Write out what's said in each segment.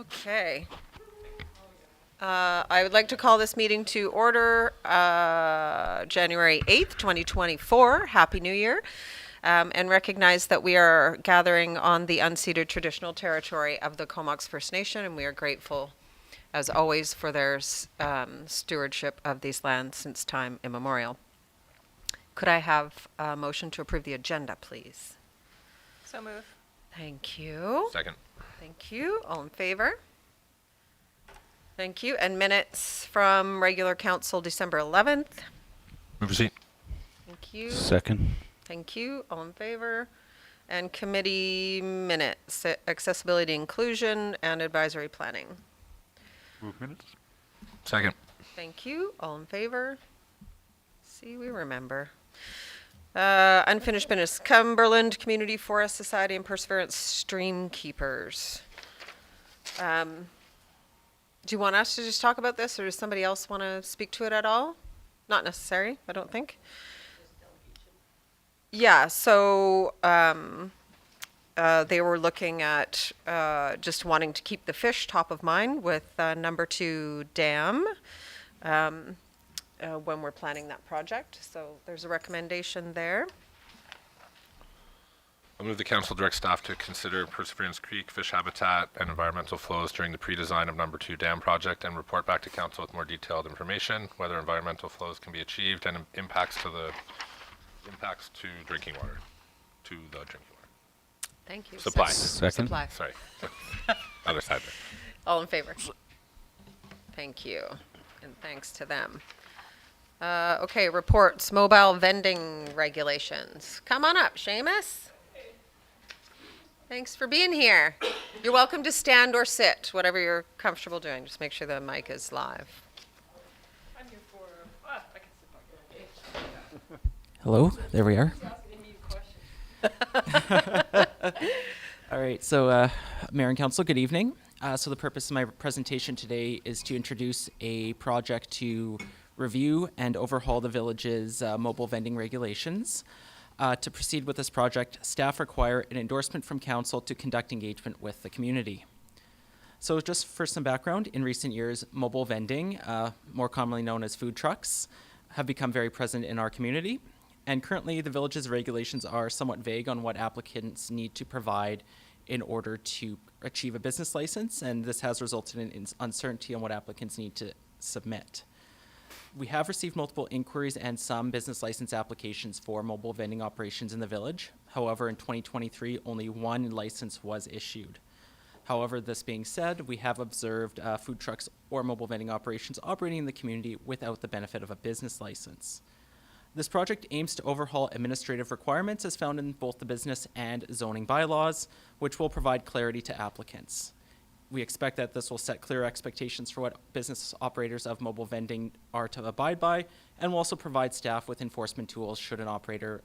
Okay. I would like to call this meeting to order January 8th, 2024. Happy New Year. And recognize that we are gathering on the unceded traditional territory of the Comox First Nation, and we are grateful, as always, for their stewardship of these lands since time immemorial. Could I have a motion to approve the agenda, please? So move. Thank you. Second. Thank you. All in favor? Thank you. And minutes from regular council December 11th. Move receipt. Thank you. Second. Thank you. All in favor? And committee minutes, accessibility, inclusion, and advisory planning. Move minutes. Second. Thank you. All in favor? See, we remember. Unfinished business, Cumberland Community Forest Society and Perseverance Stream Keepers. Do you want us to just talk about this, or does somebody else want to speak to it at all? Not necessary, I don't think. Yeah, so they were looking at just wanting to keep the fish top of mind with number 2 dam when we're planning that project. So there's a recommendation there. I'll move the council direct staff to consider Perseverance Creek fish habitat and environmental flows during the pre-design of number 2 dam project and report back to council with more detailed information, whether environmental flows can be achieved and impacts to drinking water, to the drinking water. Thank you. Supply. Second. Supply. Sorry. Other side there. All in favor? Thank you, and thanks to them. Okay, reports, mobile vending regulations. Come on up, Seamus. Thanks for being here. You're welcome to stand or sit, whatever you're comfortable doing. Just make sure the mic is live. I'm here for, I can sit back. Hello, there we are. Asking me questions. All right, so Mayor and Council, good evening. So the purpose of my presentation today is to introduce a project to review and overhaul the village's mobile vending regulations. To proceed with this project, staff require an endorsement from Council to conduct engagement with the community. So just for some background, in recent years, mobile vending, more commonly known as food trucks, have become very present in our community. And currently, the village's regulations are somewhat vague on what applicants need to provide in order to achieve a business license, and this has resulted in uncertainty on what applicants need to submit. We have received multiple inquiries and some business license applications for mobile vending operations in the village. However, in 2023, only 1 license was issued. However, this being said, we have observed food trucks or mobile vending operations operating in the community without the benefit of a business license. This project aims to overhaul administrative requirements as found in both the business and zoning bylaws, which will provide clarity to applicants. We expect that this will set clear expectations for what business operators of mobile vending are to abide by, and will also provide staff with enforcement tools should an operator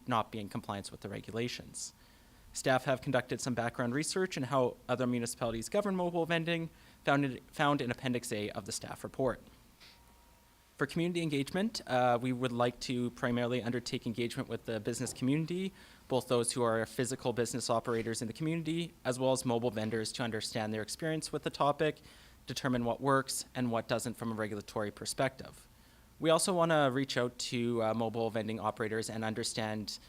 not be in compliance with the regulations. Staff have conducted some background research on how other municipalities govern mobile vending, found in Appendix A of the staff report. For community engagement, we would like to primarily undertake engagement with the business community, both those who are physical business operators in the community, as well as mobile vendors, to understand their experience with the topic, determine what works and what doesn't from a regulatory perspective. We also want to reach out to mobile vending operators and understand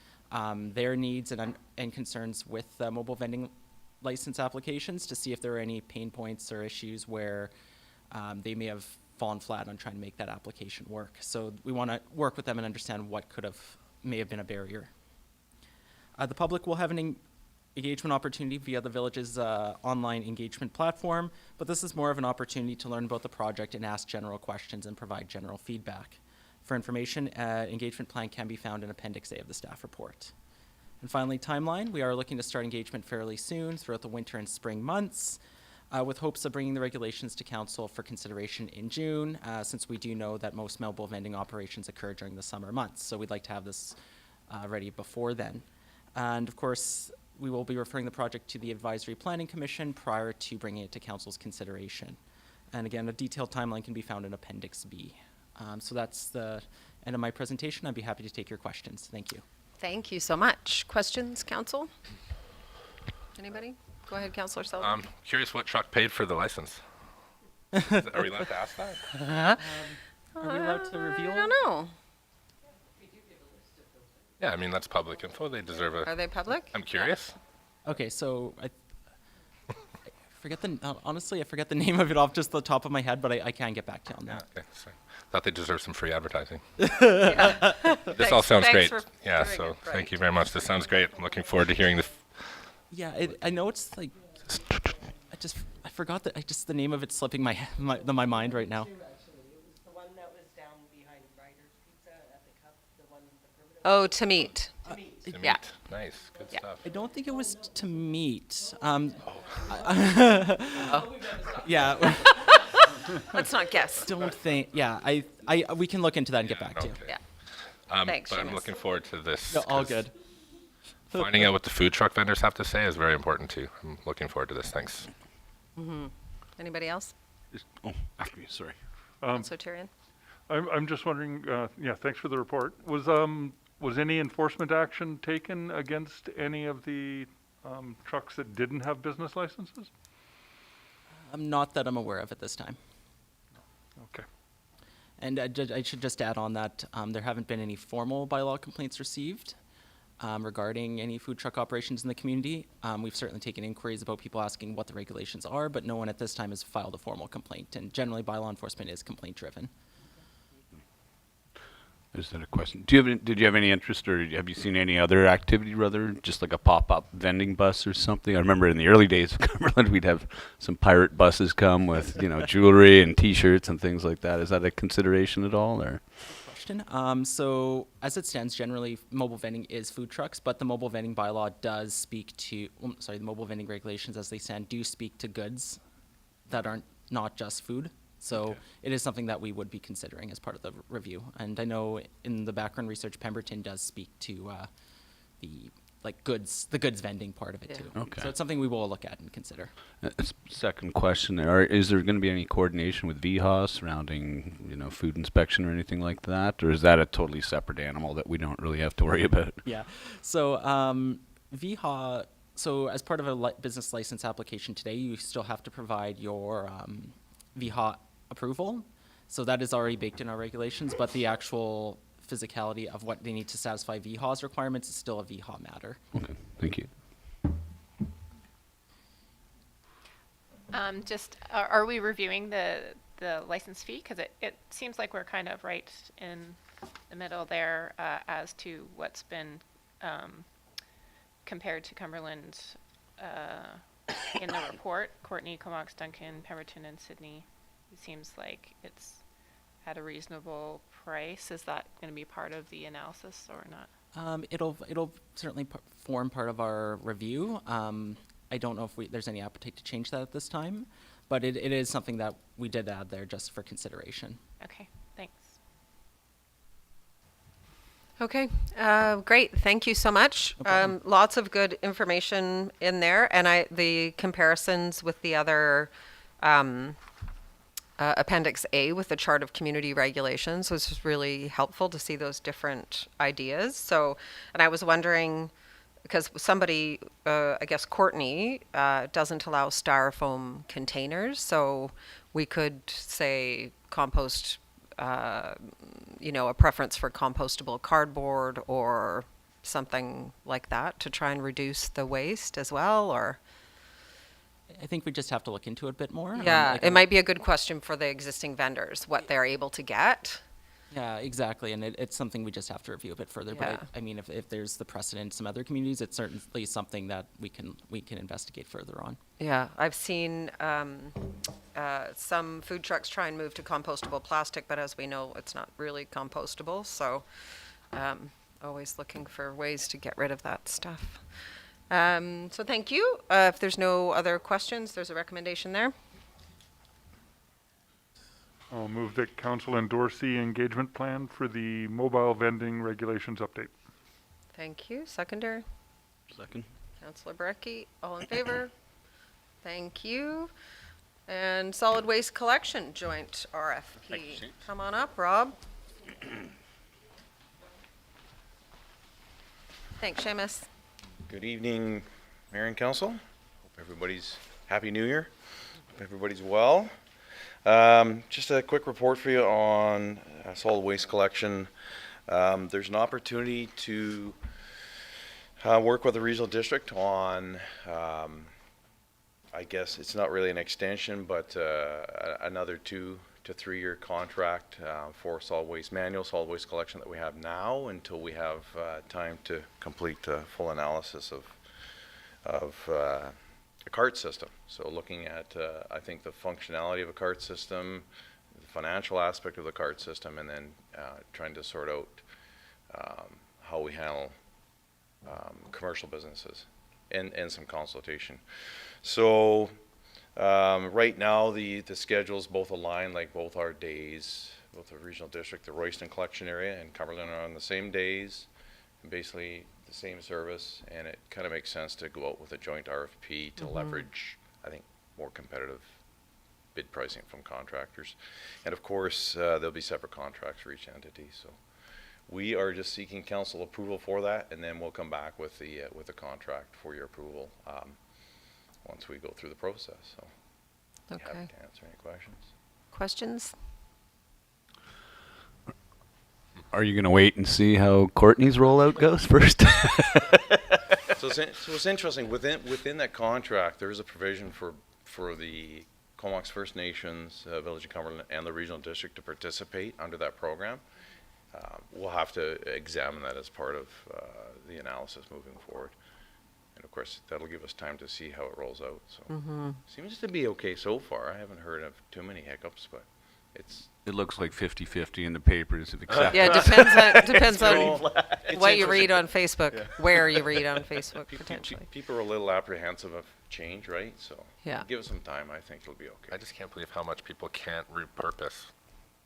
their needs and concerns with mobile vending license applications to see if there are any pain points or issues where they may have fallen flat on trying to make that application work. So we want to work with them and understand what may have been a barrier. The public will have an engagement opportunity via the village's online engagement platform, but this is more of an opportunity to learn about the project and ask general questions and provide general feedback. For information, engagement plan can be found in Appendix A of the staff report. And finally, timeline. We are looking to start engagement fairly soon throughout the winter and spring months, with hopes of bringing the regulations to council for consideration in June, since we do know that most mobile vending operations occur during the summer months. So we'd like to have this ready before then. And of course, we will be referring the project to the Advisory Planning Commission prior to bringing it to council's consideration. And again, a detailed timeline can be found in Appendix B. So that's the end of my presentation. I'd be happy to take your questions. Thank you. Thank you so much. Questions, council? Anybody? Go ahead, Councillor Sullivan. Curious what truck paid for the license? Are we allowed to ask that? Are we allowed to reveal? I don't know. Yeah, I mean, that's public info. They deserve Are a... they public? I'm curious. Okay, so I forget honestly, I forget the name of it off just the top of my head, but I can get back to you on that. Okay, so thought they deserved some free advertising. Yeah. This all sounds Thanks great. for Yeah, doing so it thank right. you very much. This sounds great. I'm looking forward to hearing the... Yeah, I know it's like I forgot the name of it slipping my mind right now. Actually, it was the one that was down behind Ryder's Pizza at the Cup, the one, the permanent. Oh, to meet. To meet. to Yeah. meet. Nice. Good Yeah. stuff. I don't think it was to meet. Yeah, Let's not guess. don't think. Yeah, we can look into that and get back to you. Okay. Yeah. Thanks, But I'm Seamus. looking forward to this. No, all 'cause good. Finding out what the food truck vendors have to say is very important too. I'm looking forward to this. Thanks. Anybody else? Oh, after me, sorry. Councillor Tyrion? I'm just wondering, yeah, thanks for the report. Was any enforcement action taken against any of the trucks that didn't have business licenses? Not that I'm aware of at this time. Okay. And I should just add on that there haven't been any formal bylaw complaints received regarding any food truck operations in the community. We've certainly taken inquiries about people asking what the regulations are, but no one at this time has filed a formal complaint. And generally, bylaw enforcement is complaint-driven. Is that a question? Did you have any interest, or have you seen any other activity, rather, just like a pop-up vending bus or something? I remember in the early days of Cumberland, we'd have some pirate buses come with, jewelry and T-shirts and things like that. Is that a consideration at all, or? Question. So as it stands, generally, mobile vending is food trucks, but the mobile vending bylaw does speak to, the mobile vending regulations as they stand do speak to goods that aren't not just food. So it is something that we would be considering as part of the review. And I know in the background research, Pemberton does speak to the goods vending part of it Yeah. too. Okay. So it's something we will look at and consider. Second question: is there going to be any coordination with VHA surrounding, food inspection or anything like that, or is that a totally separate animal that we don't really have to worry about? Yeah. So VHA. So as part of a business license application today, you still have to provide your VHA approval. So that is already baked in our regulations, but the actual physicality of what they need to satisfy VHA's requirements is still a VHA matter. Okay, thank you. Are we reviewing the license fee? Because it seems like we're kind of right in the middle there as to what's been compared to Cumberland in the report. Courtney, Comox, Duncan, Pemberton, and Sydney. It seems like it's at a reasonable price. Is that going to be part of the analysis or not? It'll certainly form part of our review. I don't know if there's any appetite to change that at this time, but it is something that we did add there just for consideration. Okay, thanks. Okay, great. Thank you so much. Lots of good information in there, and the comparisons with the other Appendix A with the chart of community regulations was just really helpful to see those different ideas. So, and I was wondering, because somebody, I guess Courtney, doesn't allow styrofoam containers, so we could say compost, a preference for compostable cardboard or something like that to try and reduce the waste as well, or? I think we just have to look into it a bit more. Yeah, it might be a good question for the existing vendors, what they're able to get. Yeah, exactly, and it's something we just have to review a bit further. Yeah. But I mean, if there's the precedent in some other communities, it's certainly something that we can investigate further on. Yeah, I've seen some food trucks try and move to compostable plastic, but as we know, it's not really compostable. So always looking for ways to get rid of that stuff. So thank you. If there's no other questions, there's a recommendation there. I'll move that council endorse the engagement plan for the mobile vending regulations update. Thank you. Seconder, Second. Councillor Brecky, all in favor? Thank you. And solid waste collection joint RFP. Come on up, Rob. Thanks, Seamus. Good evening, Mayor and Council. Hope everybody's Happy New Year. Hope everybody's well. Just a quick report for you on solid waste collection. There's an opportunity to work with the regional district on, I guess it's not really an extension, but another 2 to 3 year contract for manual solid waste collection that we have now until we have time to complete a full analysis of a cart system. So looking at, I think, the functionality of a cart system, the financial aspect of the cart system, and then trying to sort out how we handle commercial businesses and some consultation. So right now the schedules both align, like both our days, both the regional district, the Royston collection area and Cumberland are on the same days, and basically the same service, and it kind of makes sense to go out with a joint RFP to leverage, I think, more competitive bid pricing from contractors. And of course, there'll be separate contracts for each entity. So we are just seeking council approval for that, and then we'll come back with the contract for your approval once we go through the process. So Okay. happy to answer any questions. Questions? Are you going to wait and see how Courtney's rollout goes first? So it's interesting, within that contract, there is a provision for the Comox First Nations, Village of Cumberland, and the regional district to participate under that program. We'll have to examine that as part of the analysis moving forward. And of course, that'll give us time to see how it rolls out. So seems to be okay so far. I haven't heard of too many hiccups, but it's It looks like 50-50 in the papers, except Yeah, it depends on it's what you read interesting. on Facebook, where you read on Facebook, Pe- pe- potentially. People are a little apprehensive of change, right? So Yeah. give it some time. I think it'll be okay. I just can't believe how much people can't repurpose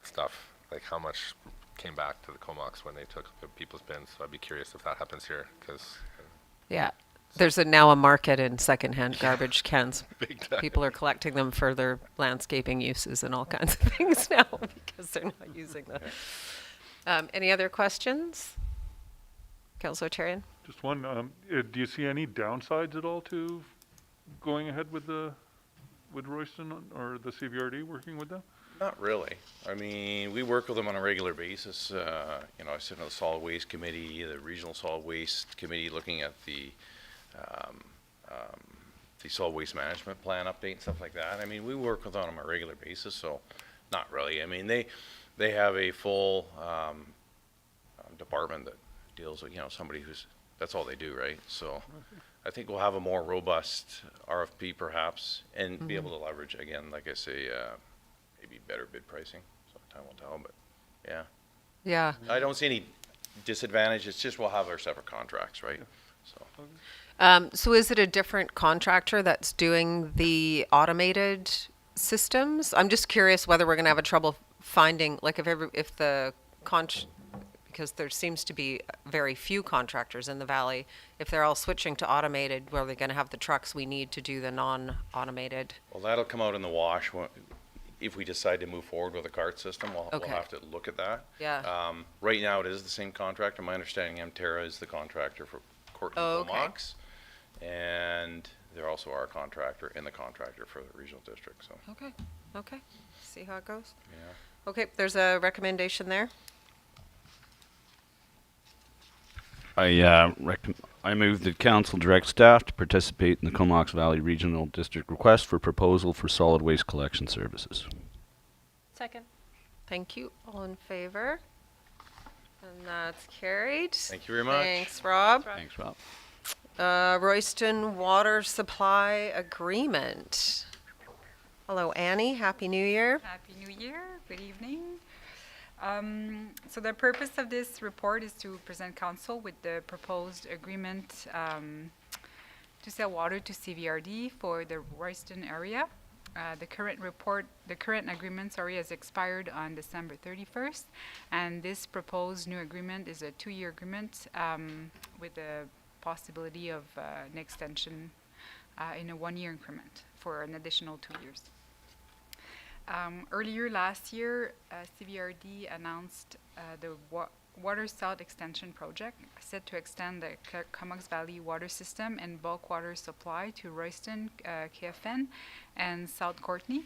stuff. Like how much came back to the Comox when they took the people's bins. So I'd be curious if that happens here, because Yeah. There's now a market in secondhand garbage cans. big time. People are collecting them for their landscaping uses and all kinds of things now because they're not using them. Any other questions? Councillor Therrien? Just one, do you see any downsides at all to going ahead with Royston or the CVRD, working with them? Not really. I mean, we work with them on a regular basis. I sit on the solid waste committee, the regional solid waste committee, looking at the solid waste management plan update and stuff like that. I mean, we work with them on a regular basis, so not really. I mean, they have a full department that deals with, somebody that's all they do, right? So I think we'll have a more robust RFP perhaps, and be able to leverage, again, like I say, maybe better bid pricing. So time will tell, but yeah. Yeah. I don't see any disadvantage. It's just we'll have our separate contracts, right? So So is it a different contractor that's doing the automated systems? I'm just curious whether we're going to have a trouble finding, like if the because there seems to be very few contractors in the valley. If they're all switching to automated, where they're going to have the trucks we need to do the non-automated. well, that'll come out in the wash if we decide to move forward with a cart system. We'll Okay. have to look at that. Yeah. Right now, it is the same contractor. My understanding, Mterra is the contractor for Courtney Oh, okay. Comox, and they're also our contractor and the contractor for the regional district. So Okay. See how it goes. yeah. Okay, there's a recommendation there. I move that council direct staff to participate in the Comox Valley Regional District request for proposal for solid waste collection services. Second. Thank you. All in favor? And that's carried. Thank you very much. Thanks, Rob. Thanks, Rob. Royston Water Supply Agreement. Hello, Annie. Happy New Year. Happy New Year. Good evening. So the purpose of this report is to present council with the proposed agreement to sell water to CVRD for the Royston area. The current agreement, has expired on December 31st, and this proposed new agreement is a 2-year agreement with the possibility of an extension in a 1-year increment for an additional 2 years. Earlier last year, CVRD announced the Water South Extension Project, set to extend the Comox Valley water system and bulk water supply to Royston, KFN, and South Courtney.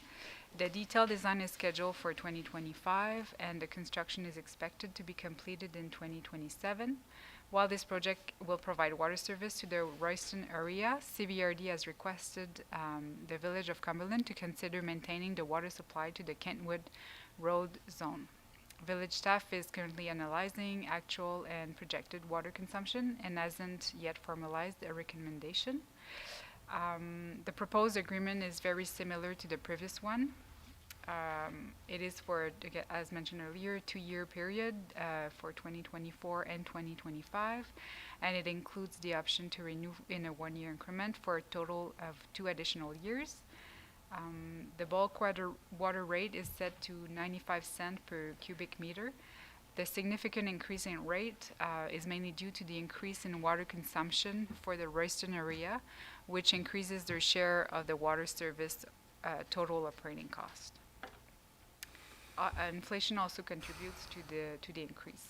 The detailed design is scheduled for 2025, and the construction is expected to be completed in 2027. While this project will provide water service to the Royston area, CVRD has requested the Village of Cumberland to consider maintaining the water supply to the Kentwood Road zone. Village staff is currently analyzing actual and projected water consumption and hasn't yet formalized a recommendation. The proposed agreement is very similar to the previous one. It is for, again, as mentioned earlier, a 2-year period for 2024 and 2025, and it includes the option to renew in a 1-year increment for a total of 2 additional years. The bulk water rate is set to 95 cents per cubic meter. The significant increase in rate is mainly due to the increase in water consumption for the Royston area, which increases their share of the water service total operating cost. Inflation also contributes to the increase.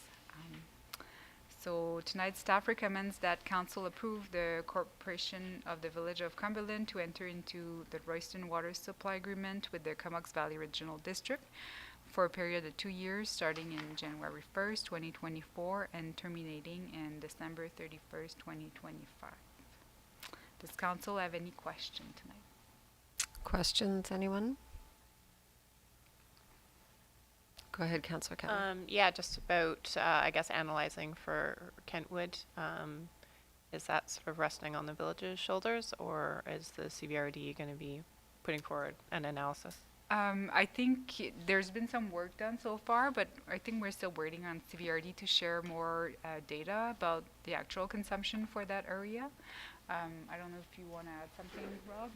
So tonight, staff recommends that council approve the corporation of the Village of Cumberland to enter into the Royston water supply agreement with the Comox Valley Regional District for a period of 2 years, starting in January 1st, 2024, and terminating in December 31st, 2025. Does council have any question tonight? Questions, anyone? Go ahead, Councillor Kelly. Yeah, just about, I guess, analyzing for Kentwood. Is that sort of resting on the village's shoulders, or is the CVRD going to be putting forward an analysis? I think there's been some work done so far, but I think we're still waiting on CVRD to share more data about the actual consumption for that area. I don't know if you want to add something, Rob?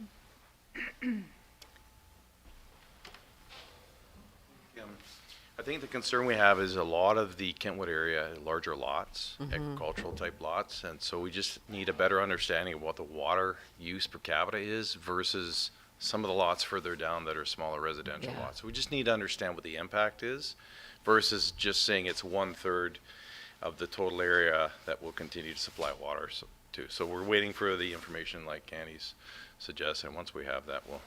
I think the concern we have is a lot of the Kentwood area, larger lots, agricultural type lots, and so we just need a better understanding of what the water use per capita is versus some of the lots further down that are smaller residential Yeah. lots. We just need to understand what the impact is versus just saying it's 1/3 of the total area that will continue to supply water to. So we're waiting for the information like Candy's suggesting. Once we have that, we'll.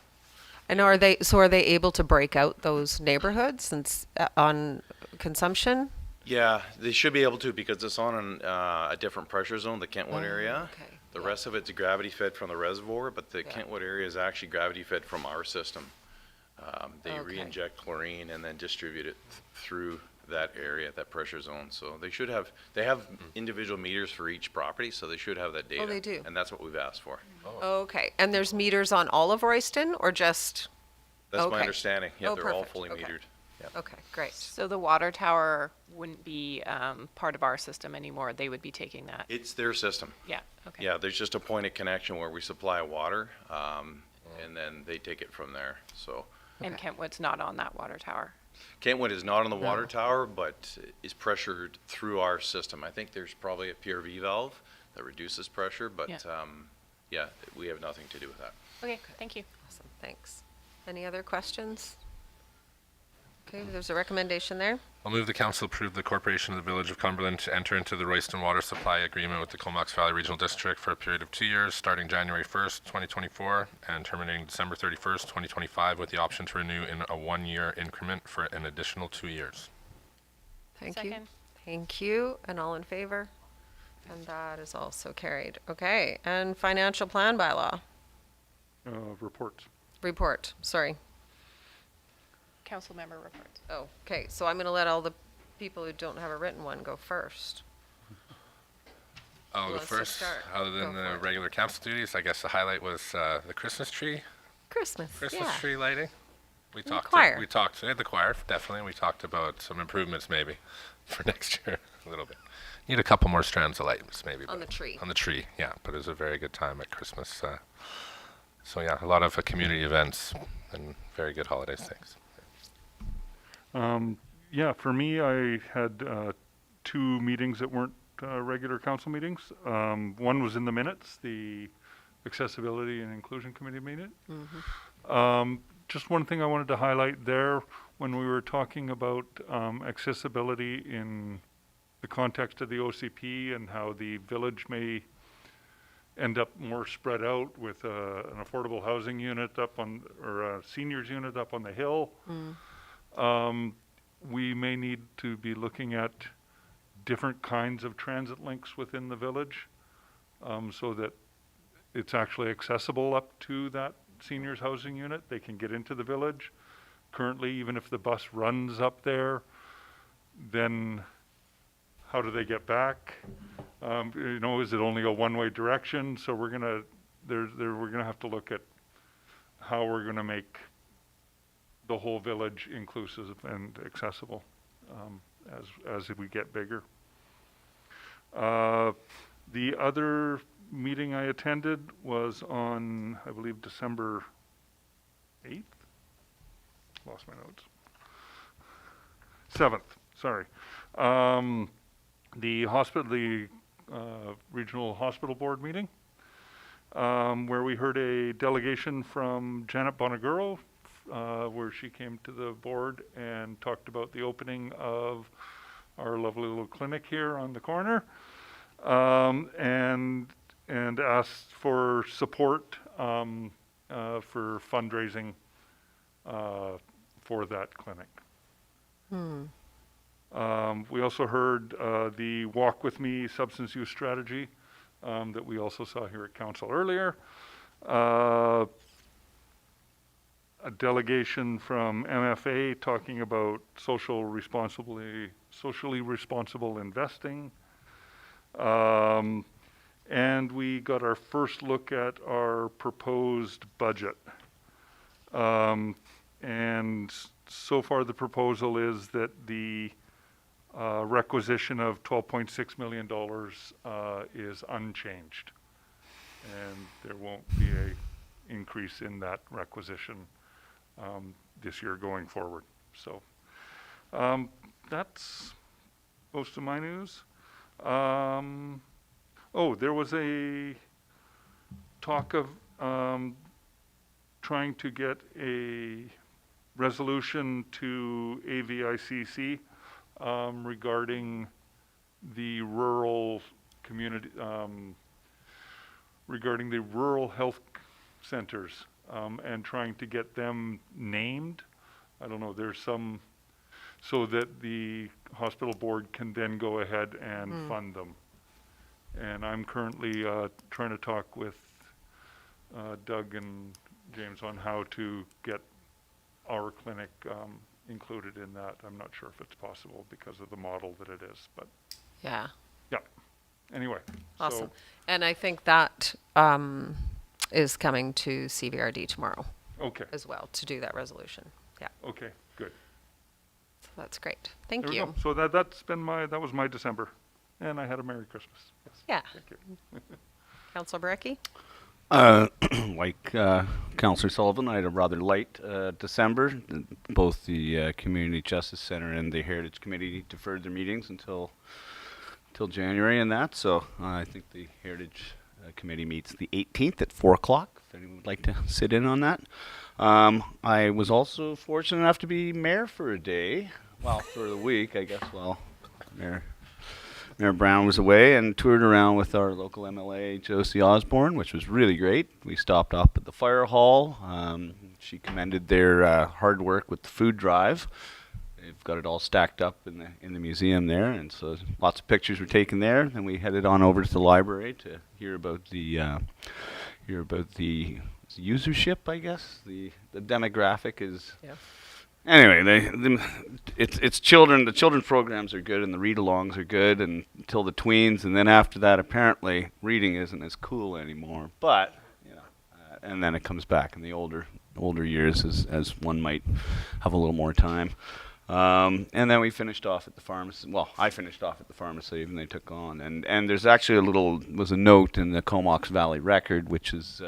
And are they able to break out those neighborhoods and on consumption? Yeah, they should be able to because it's on a different pressure zone, the Kentwood area. Okay. The yeah. rest of it's gravity fed from the reservoir, but the Yeah. Kentwood area is actually gravity fed from our system. They Okay. re-inject chlorine and then distribute it through that area, that pressure zone. So they have individual meters for each property, so they should have that data. they do? And that's what we've asked for. Okay. And there's meters on all of Royston, or just? That's my Okay. understanding. Yeah, Oh, they're all perfect. fully Okay. metered. Yeah. Okay, great. So the water tower wouldn't be part of our system anymore. They would be taking that. It's their system. Yeah. Okay. Yeah, there's just a point of connection where we supply water, and then they take it from there. So And Kentwood's not on that water tower. Kentwood is not on the water tower, but is pressured through our system. I think there's probably a PRV valve that reduces pressure, but yeah, we have nothing to do with that. Okay. Thank you. Awesome, thanks. Any other questions? Okay, there's a recommendation there. I'll move the council approve the corporation of the Village of Cumberland to enter into the Royston water supply agreement with the Comox Valley Regional District for a period of 2 years, starting January 1st, 2024, and terminating December 31st, 2025, with the option to renew in a 1-year increment for an additional 2 years. Thank you. Second. Thank you, and all in favor? And that is also carried. Okay, and financial plan bylaw, Reports. report, sorry. Council member reports. Oh, okay, so I'm gonna let all the people who don't have a written one go first. I'll Who go wants to first. start? Other Go than for the it. regular council duties, I guess the highlight was the Christmas tree. Christmas, yeah. Tree lighting. We the talked. choir. We talked. The choir, definitely. We talked about some improvements maybe for next year a little bit. Need a couple more strands of lights maybe. On but- the tree. On the tree, yeah. But it was a very good time at Christmas. So yeah, a lot of community events and very good holidays. Thanks. Yeah, for me, I had 2 meetings that weren't regular council meetings. One was in the minutes, the Accessibility and Inclusion Committee meeting. Just one thing I wanted to highlight there, when we were talking about accessibility in the context of the OCP and how the village may end up more spread out with an affordable housing unit up on, or a seniors unit up on the hill. We may need to be looking at different kinds of transit links within the village, so that it's actually accessible up to that seniors housing unit. They can get into the village. Currently, even if the bus runs up there, then how do they get back? Is it only a one-way direction? So we're gonna have to look at how we're gonna make the whole village inclusive and accessible as we get bigger. The other meeting I attended was on, I believe, December 8th. Lost my notes. 7th, sorry. The regional hospital board meeting, where we heard a delegation from Janet Bonaguro, where she came to the board and talked about the opening of our lovely little clinic here on the corner, and asked for support for fundraising for that clinic. We also heard the Walk With Me substance use strategy that we also saw here at council earlier. A delegation from MFA talking about socially responsible investing. And we got our first look at our proposed budget. And so far the proposal is that the requisition of $12.6 million is unchanged. And there won't be a increase in that requisition this year going forward. So that's most of my news. There was a talk of trying to get a resolution to AVICC regarding the rural community, regarding the rural health centers, and trying to get them named. I don't know, there's some, so that the hospital board can then go ahead and fund them. And I'm currently trying to talk with Doug and James on how to get our clinic included in that. I'm not sure if it's possible because of the model that it is, but Yeah. yeah. Anyway. Awesome. And I think that is coming to CVRD tomorrow Okay. as well to do that resolution. Yeah. Okay, good. So that's great. Thank There we you. go. So that was my December. And I had a Merry Christmas. Yes. Yeah. Thank you. Councillor Barecki? Like Councillor Sullivan, I had a rather light December. Both the Community Justice Center and the Heritage Committee deferred their meetings until January and that. So I think the Heritage Committee meets the 18th at 4 o'clock, if anyone would like to sit in on that. I was also fortunate enough to be mayor for a day. Well, for the week, I guess. Well, Mayor Brown was away and toured around with our local MLA, Josie Osborne, which was really great. We stopped up at the fire hall. She commended their hard work with the food drive. They've got it all stacked up in the museum there, and so lots of pictures were taken there. Then we headed on over to the library to hear about the usership, I guess. The demographic is. Yeah. Anyway, it's children. The children's programs are good, and the read-alongs are good, and until the tweens, and then after that, apparently, reading isn't as cool anymore. But and then it comes back in the older years as one might have a little more time. And then we finished off at the pharmacy. Well, I finished off at the pharmacy, and they took on. And there's actually was a note in the Comox Valley Record, which is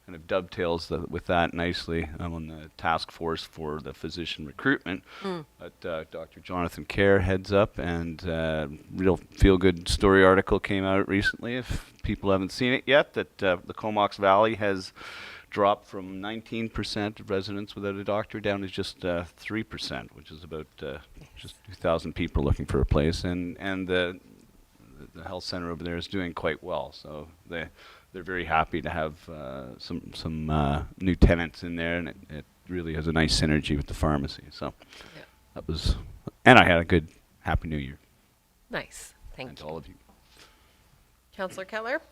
kind of dovetails with that nicely. I'm on the task force for the physician recruitment that Dr. Jonathan Kerr heads up, and real feel-good story article came out recently, if people haven't seen it yet, that the Comox Valley has dropped from 19% of residents without a doctor down to just 3%, which is about just 2,000 people looking for a place. And the health center over there is doing quite well. So they're very happy to have some new tenants in there, and it really has a nice synergy with the pharmacy. So Yeah. that was, and I had a good Happy New Year. Nice. And Thank to you. all of you. Councillor Keller?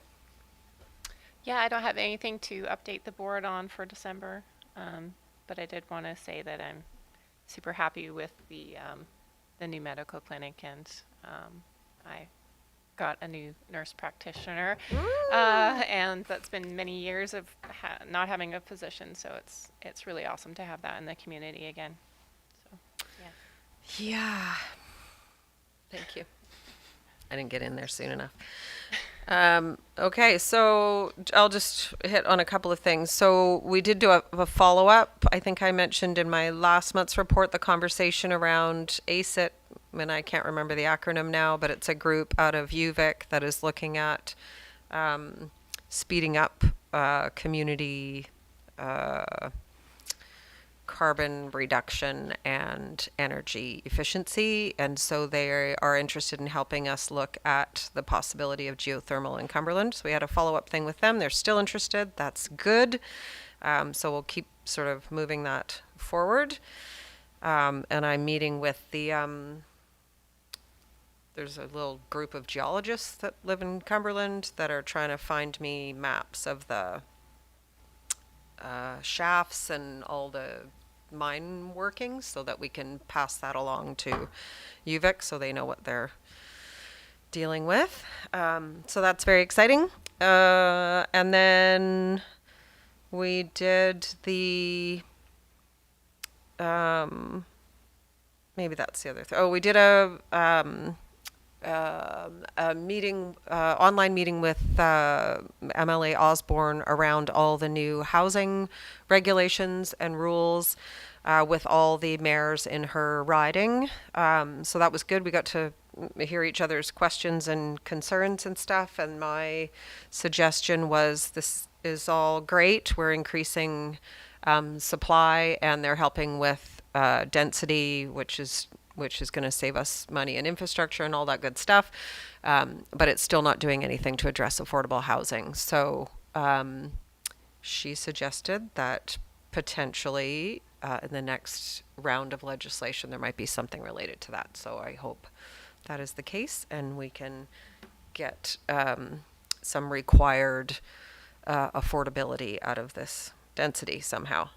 Yeah, I don't have anything to update the board on for December, but I did want to say that I'm super happy with the new medical clinic, and I got a new nurse practitioner, and that's been many years of not having a physician, so it's really awesome to have that in the community again. So, yeah. Yeah. Thank you. I didn't get in there soon enough. Okay, so I'll just hit on a couple of things. So we did do a follow-up. I think I mentioned in my last month's report the conversation around ACIT, and I can't remember the acronym now, but it's a group out of UVic that is looking at speeding up community carbon reduction and energy efficiency. And so they are interested in helping us look at the possibility of geothermal in Cumberland. So we had a follow-up thing with them. They're still interested. That's good. So we'll keep sort of moving that forward. And I'm meeting with the, there's a little group of geologists that live in Cumberland that are trying to find me maps of the shafts and all the mine workings so that we can pass that along to UVic so they know what they're dealing with. So that's very exciting. And then we did the, maybe that's the other thing. Oh, we did a meeting, online meeting with MLA Osborne around all the new housing regulations and rules with all the mayors in her riding. So that was good. We got to hear each other's questions and concerns and stuff. And my suggestion was, this is all great. We're increasing supply, and they're helping with density, which is going to save us money in infrastructure and all that good stuff. But it's still not doing anything to address affordable housing. So she suggested that potentially in the next round of legislation, there might be something related to that. So I hope that is the case, and we can get some required affordability out of this density somehow.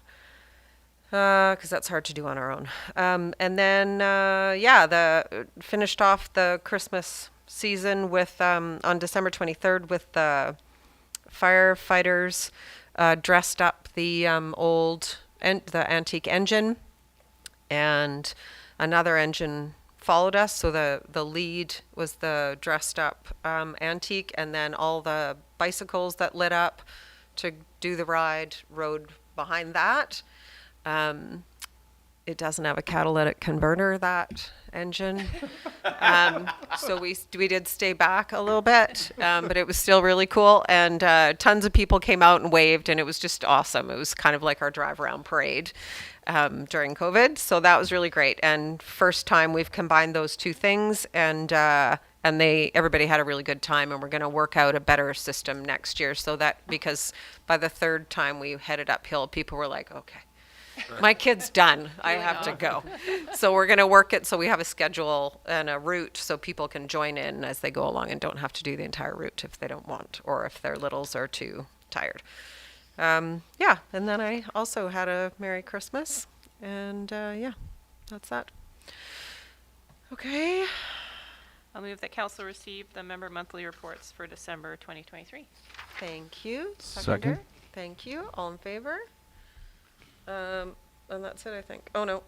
Because that's hard to do on our own. And then, finished off the Christmas season with, on December 23rd with the firefighters dressed up the the antique engine, and another engine followed us. So the lead was the dressed up antique, and then all the bicycles that lit up to do the ride rode behind that. It doesn't have a catalytic converter, that engine. So we did stay back a little bit, but it was still really cool. And tons of people came out and waved, and it was just awesome. It was kind of like our drive around parade during COVID. So that was really great. And first time we've combined those two things, and everybody had a really good time, and we're going to work out a better system next year. So that, because by the third time we headed uphill, people were like, okay, my kid's done. I have to go. So we're going to work it so we have a schedule and a route so people can join in as they go along and don't have to do the entire route if they don't want, or if their littles are too tired. And then I also had a Merry Christmas, and that's that. Okay. I'll move that council receive the member monthly reports for December 2023. Thank you. Second. Seconder. Thank you. All in favor? And that's it, I think. Oh, no.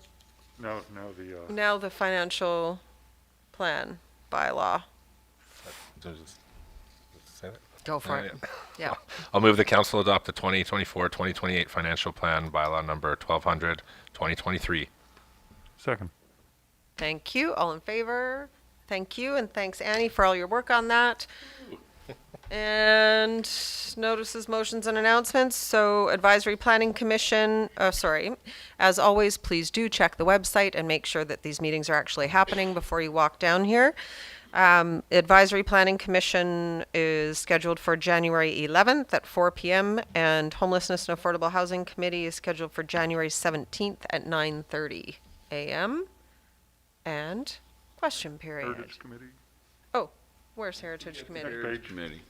No, the, Now the financial plan bylaw. Go for it. Yeah. I'll move the council adopt the 2024-2028 financial plan bylaw number 1200-2023. second. Thank you. All in favor? Thank you. And thanks, Annie, for all your work on that. And notices, motions, and announcements. So Advisory Planning Commission, as always, please do check the website and make sure that these meetings are actually happening before you walk down here. Advisory Planning Commission is scheduled for January 11th at 4 p.m. and Homelessness and Affordable Housing Committee is scheduled for January 17th at 9:30 a.m. And question period. Heritage Committee. Oh, where's Heritage Committee? Page. Committee.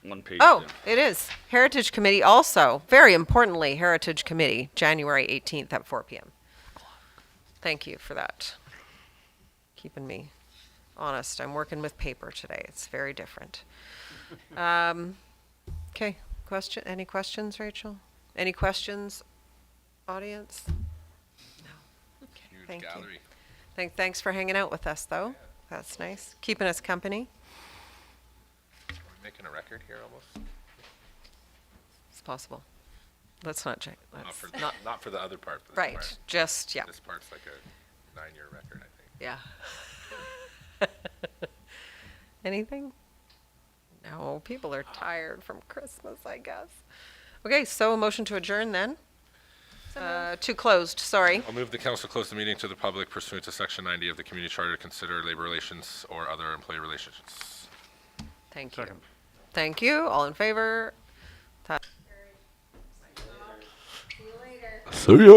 One page. Oh, down. it is. Heritage Committee also. Very importantly, Heritage Committee, January 18th at 4 p.m. Thank you for that. Keeping me honest. I'm working with paper today. It's very different. Okay. Any questions, Rachel? Any questions, audience? No. Okay. Huge Thank you. gallery. Thanks for hanging out with us, though. That's nice. Keeping us company. Are we making a record here almost? It's possible. Let's not check. Not for the other part. But this Right. part. Just, yeah. This part's like a 9-year record, I think. Yeah. Anything? No, people are tired from Christmas, I guess. Okay, so a motion to adjourn then? To closed, sorry. I'll move the council close the meeting to the public pursuant to Section 90 of the Community Charter to consider labor relations or other employee relations. Thank you. Second. Thank you. All in favor? See ya.